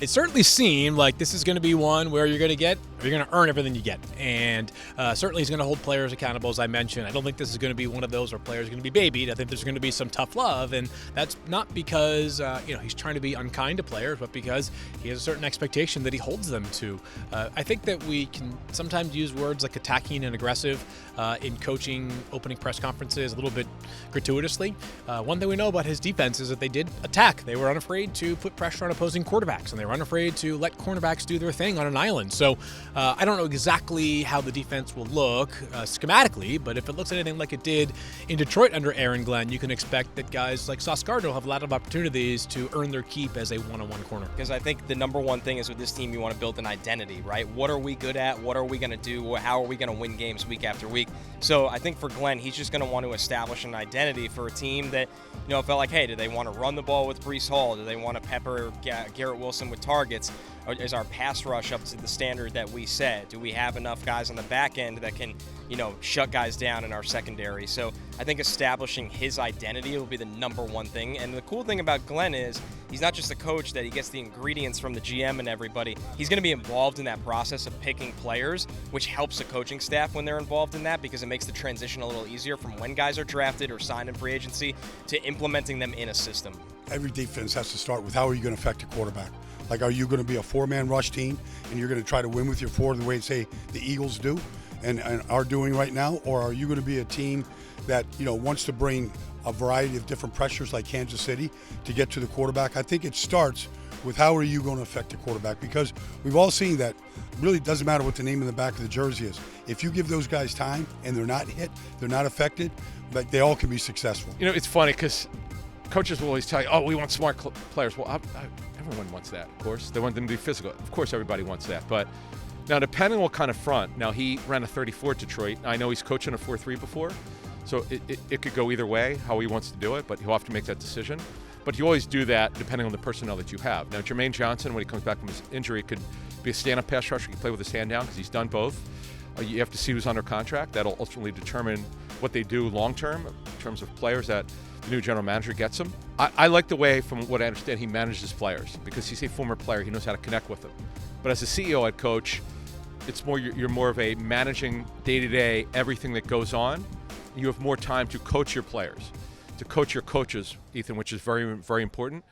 It certainly seemed like this is going to be one where you're going to earn everything you get. And certainly he's going to hold players accountable, as I mentioned. I don't think this is going to be one of those where players are going to be babied. I think there's going to be some tough love. And that's not because, he's trying to be unkind to players, but because he has a certain expectation that he holds them to. I think that we can sometimes use words like attacking and aggressive in coaching opening press conferences a little bit gratuitously. One thing we know about his defense is that they did attack. They were unafraid to put pressure on opposing quarterbacks, and they were unafraid to let cornerbacks do their thing on an island. So I don't know exactly how the defense will look schematically, but if it looks anything like it did in Detroit under Aaron Glenn, you can expect that guys like Sauce Gardner will have a lot of opportunities to earn their keep as a one-on-one corner. Because I think the number one thing is with this team, you want to build an identity, right? What are we good at? What are we going to do? How are we going to win games week after week? So I think for Glenn, he's just going to want to establish an identity for a team that, felt like, hey, do they want to run the ball with Breece Hall? Do they want to pepper Garrett Wilson with targets? Or is our pass rush up to the standard that we set? Do we have enough guys on the back end that can, shut guys down in our secondary? So I think establishing his identity will be the number one thing. And the cool thing about Glenn is he's not just a coach that he gets the ingredients from the GM and everybody. He's going to be involved in that process of picking players, which helps the coaching staff when they're involved in that because it makes the transition a little easier from when guys are drafted or signed in free agency to implementing them in a system. Every defense has to start with how are you going to affect your quarterback? Like, are you going to be a four-man rush team and you're going to try to win with your four the way, say, the Eagles do and are doing right now? Or are you going to be a team that, wants to bring a variety of different pressures like Kansas City to get to the quarterback? I think it starts with how are you going to affect the quarterback, because we've all seen that it really doesn't matter what the name in the back of the jersey is. If you give those guys time and they're not hit, they're not affected, like they all can be successful. It's funny because coaches will always tell you, we want smart players. Well, everyone wants that, of course. They want them to be physical. Of course, everybody wants that. But now, depending on what kind of front, now he ran a 34 at Detroit. I know he's coaching a 4-3 before, so it could go either way, how he wants to do it, but he'll have to make that decision. But you always do that depending on the personnel that you have. Now, Jermaine Johnson, when he comes back from his injury, could be a stand-up pass rusher. He can play with his hand down because he's done both. You have to see who's under contract. That'll ultimately determine what they do long-term in terms of players that the new general manager gets them. I like the way, from what I understand, he manages players because he's a former player. He knows how to connect with them. But as a CEO, head coach, it's more you're more of a managing day-to-day everything that goes on. You have more time to coach your players, to coach your coaches, Ethan, which is very, very important.